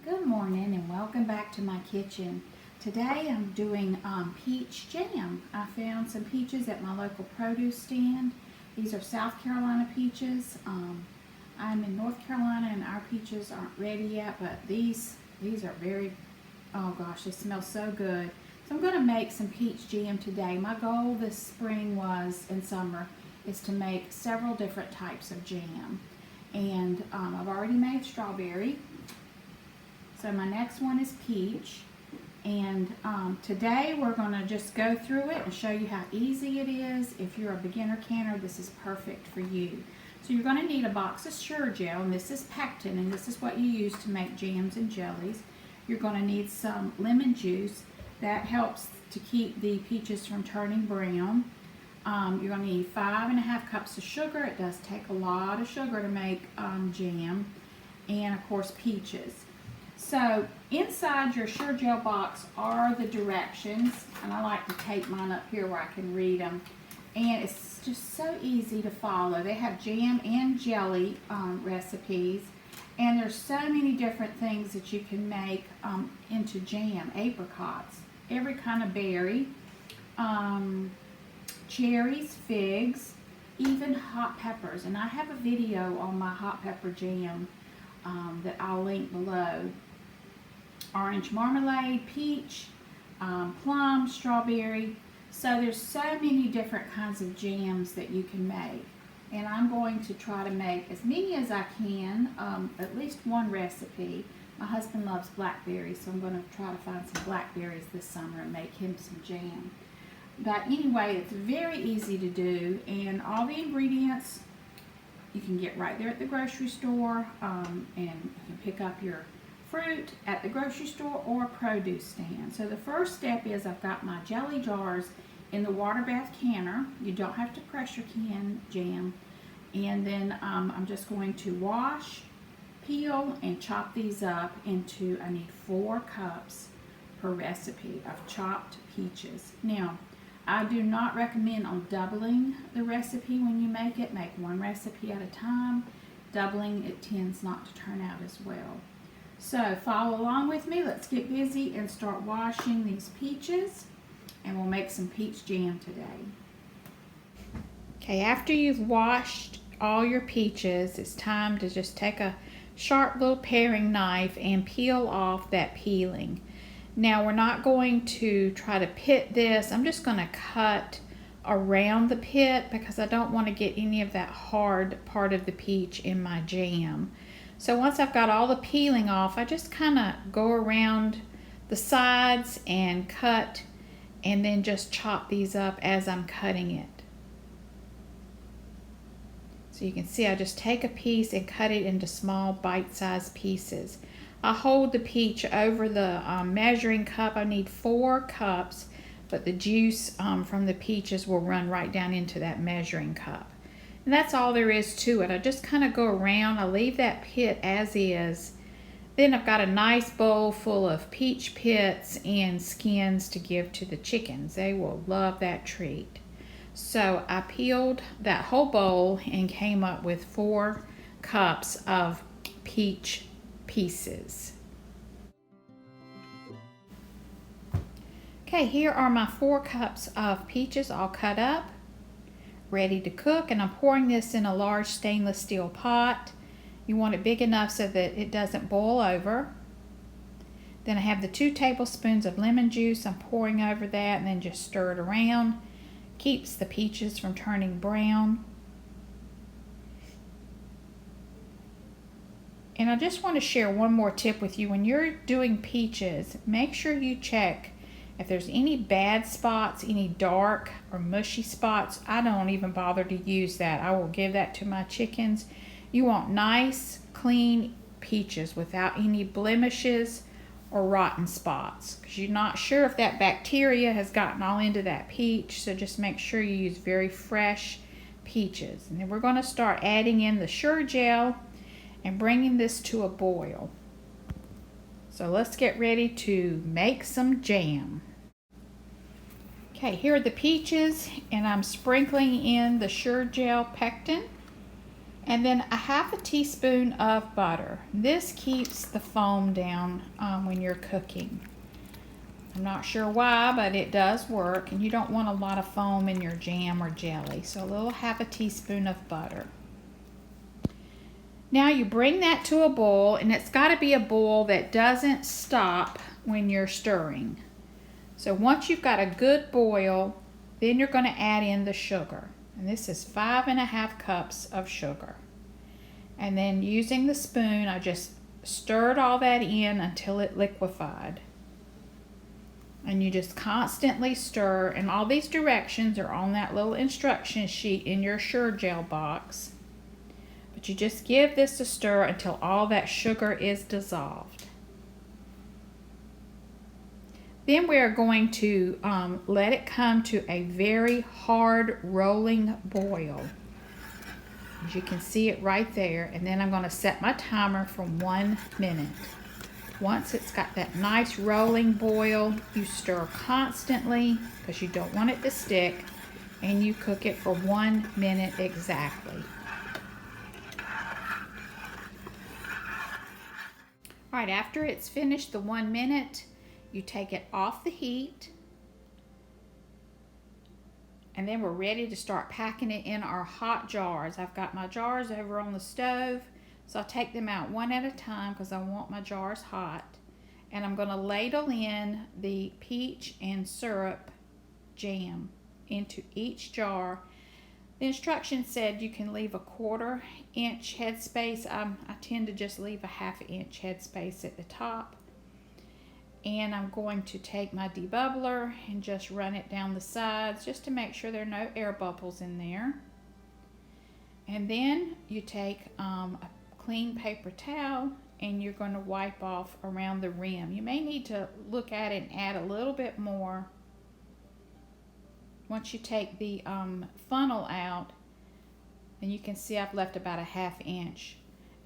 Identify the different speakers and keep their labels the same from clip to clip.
Speaker 1: Good morning and welcome back to my kitchen. Today I'm doing peach jam. I found some peaches at my local produce stand. These are South Carolina peaches. I'm in North Carolina and our peaches aren't ready yet, but these are very, oh gosh, they smell so good. So I'm going to make some peach jam today. My goal this spring and summer is to make several different types of jam. And I've already made strawberry. So my next one is peach, and today we're going to just go through it and show you how easy it is. If you're a beginner canner, this is perfect for you. So you're going to need a box of Sure-Jell, and this is pectin, and this is what you use to make jams and jellies. You're going to need some lemon juice. That helps to keep the peaches from turning brown. You're going to need 5½ cups of sugar. It does take a lot of sugar to make jam, and of course peaches. So inside your Sure-Jell box are the directions, and I like to tape mine up here where I can read them. And it's just so easy to follow. They have jam and jelly recipes, and there's so many different things that you can make into jam. Apricots, every kind of berry, cherries, figs, even hot peppers. And I have a video on my hot pepper jam that I'll link below. Orange marmalade, peach, plum, strawberry. So there's so many different kinds of jams that you can make. And I'm going to try to make as many as I can, at least one recipe. My husband loves blackberries, so I'm going to try to find some blackberries this summer and make him some jam. But anyway, it's very easy to do, and all the ingredients you can get right there at the grocery store, and you can pick up your fruit at the grocery store or produce stand. So the first step is I've got my jelly jars in the water bath canner. You don't have to pressure can jam. And then I'm just going to wash, peel, and chop these up into, I need 4 cups per recipe of chopped peaches. Now, I do not recommend on doubling the recipe when you make it. Make one recipe at a time. Doubling, it tends not to turn out as well. So follow along with me. Let's get busy and start washing these peaches, and we'll make some peach jam today. Okay, after you've washed all your peaches, it's time to just take a sharp little paring knife and peel off that peeling. Now we're not going to try to pit this. I'm just going to cut around the pit because I don't want to get any of that hard part of the peach in my jam. So once I've got all the peeling off, I just kind of go around the sides and cut, and then just chop these up as I'm cutting it. So you can see I just take a piece and cut it into small bite-sized pieces. I hold the peach over the measuring cup. I need 4 cups, but the juice from the peaches will run right down into that measuring cup. And that's all there is to it. I just kind of go around. I leave that pit as is. Then I've got a nice bowl full of peach pits and skins to give to the chickens. They will love that treat. So I peeled that whole bowl and came up with 4 cups of peach pieces. Okay, here are my 4 cups of peaches all cut up, ready to cook, and I'm pouring this in a large stainless steel pot. You want it big enough so that it doesn't boil over. Then I have the 2 tablespoons of lemon juice. I'm pouring over that and then just stir it around. Keeps the peaches from turning brown. And I just want to share one more tip with you. When you're doing peaches, make sure you check if there's any bad spots, any dark or mushy spots. I don't even bother to use that. I will give that to my chickens. You want nice, clean peaches without any blemishes or rotten spots, because you're not sure if that bacteria has gotten all into that peach. So just make sure you use very fresh peaches. And then we're going to start adding in the Sure-Jell and bringing this to a boil. So let's get ready to make some jam. Okay, here are the peaches, and I'm sprinkling in the Sure-Jell pectin. And then a half a teaspoon of butter. This keeps the foam down when you're cooking. I'm not sure why, but it does work, and you don't want a lot of foam in your jam or jelly. So a little half a teaspoon of butter. Now you bring that to a boil, and it's got to be a boil that doesn't stop when you're stirring. So once you've got a good boil, then you're going to add in the sugar. And this is 5½ cups of sugar. And then using the spoon, I just stirred all that in until it liquefied. And you just constantly stir, and all these directions are on that little instruction sheet in your Sure-Jell box. But you just give this a stir until all that sugar is dissolved. Then we are going to let it come to a very hard rolling boil. As you can see it right there. And then I'm going to set my timer for 1 minute. Once it's got that nice rolling boil, you stir constantly because you don't want it to stick, and you cook it for 1 minute exactly. All right, after it's finished the 1 minute, you take it off the heat, and then we're ready to start packing it in our hot jars. I've got my jars over on the stove, so I'll take them out one at a time because I want my jars hot. And I'm going to ladle in the peach and syrup jam into each jar. The instructions said you can leave a 1/4 inch headspace. I tend to just leave a 1/2 inch headspace at the top. And I'm going to take my debubbler and just run it down the sides just to make sure there are no air bubbles in there. And then you take a clean paper towel and you're going to wipe off around the rim. You may need to look at it and add a little bit more. Once you take the funnel out, and you can see I've left about a 1/2 inch.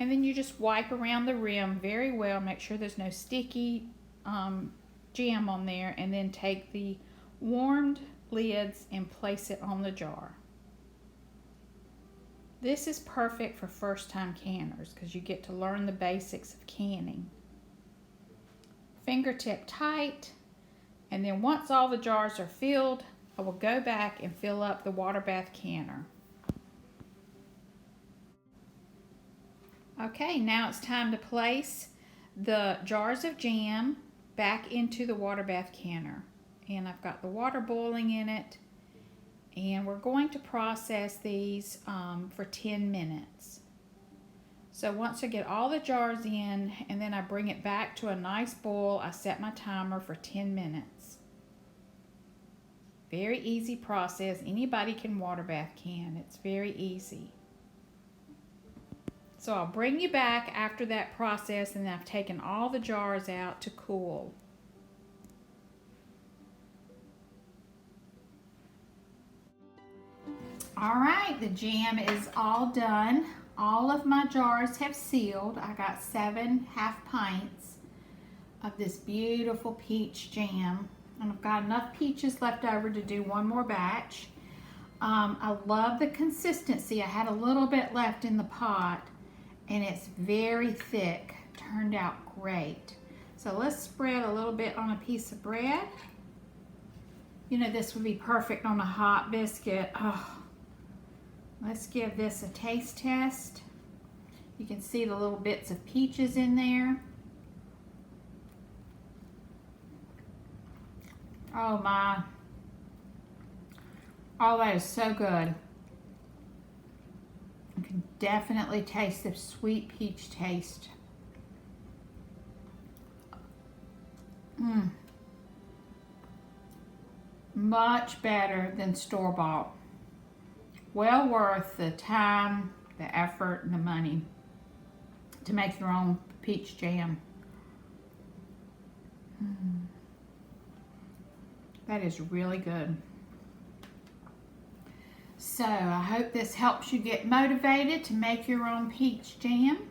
Speaker 1: And then you just wipe around the rim very well, make sure there's no sticky jam on there, and then take the warmed lids and place it on the jar. This is perfect for first-time canners because you get to learn the basics of canning. Fingertip tight, and then once all the jars are filled, I will go back and fill up the water bath canner. Okay, now it's time to place the jars of jam back into the water bath canner. And I've got the water boiling in it, and we're going to process these for 10 minutes. So once I get all the jars in, and then I bring it back to a nice boil, I set my timer for 10 minutes. Very easy process. Anybody can water bath can. It's very easy. So I'll bring you back after that process, and I've taken all the jars out to cool. All right, the jam is all done. All of my jars have sealed. I got 7 1/2 pints of this beautiful peach jam. And I've got enough peaches left over to do one more batch. I love the consistency. I had a little bit left in the pot, and it's very thick. Turned out great. So let's spread a little bit on a piece of bread. You know, this would be perfect on a hot biscuit. Oh, let's give this a taste test. You can see the little bits of peaches in there. Oh my. Oh, that is so good. You can definitely taste the sweet peach taste. Much better than store-bought. Well worth the time, the effort, and the money to make your own peach jam. That is really good. So I hope this helps you get motivated to make your own peach jam.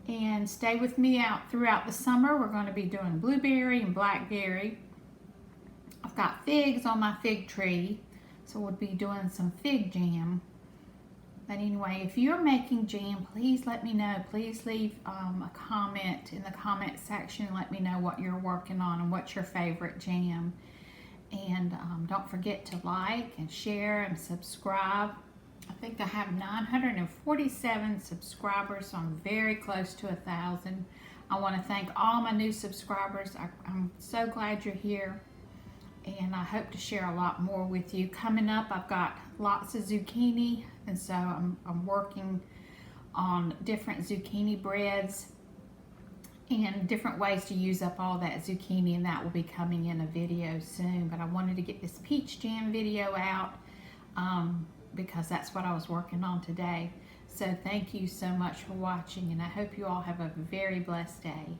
Speaker 1: And stay with me out throughout the summer. We're going to be doing blueberry and blackberry. I've got figs on my fig tree, so we'll be doing some fig jam. But anyway, if you're making jam, please let me know. Please leave a comment in the comment section. Let me know what you're working on and what's your favorite jam. And don't forget to like and share and subscribe. I think I have 947 subscribers, so I'm very close to 1,000. I want to thank all my new subscribers. I'm so glad you're here, and I hope to share a lot more with you. Coming up, I've got lots of zucchini, and so I'm working on different zucchini breads and different ways to use up all that zucchini, and that will be coming in a video soon. But I wanted to get this peach jam video out because that's what I was working on today. So thank you so much for watching, and I hope you all have a very blessed day.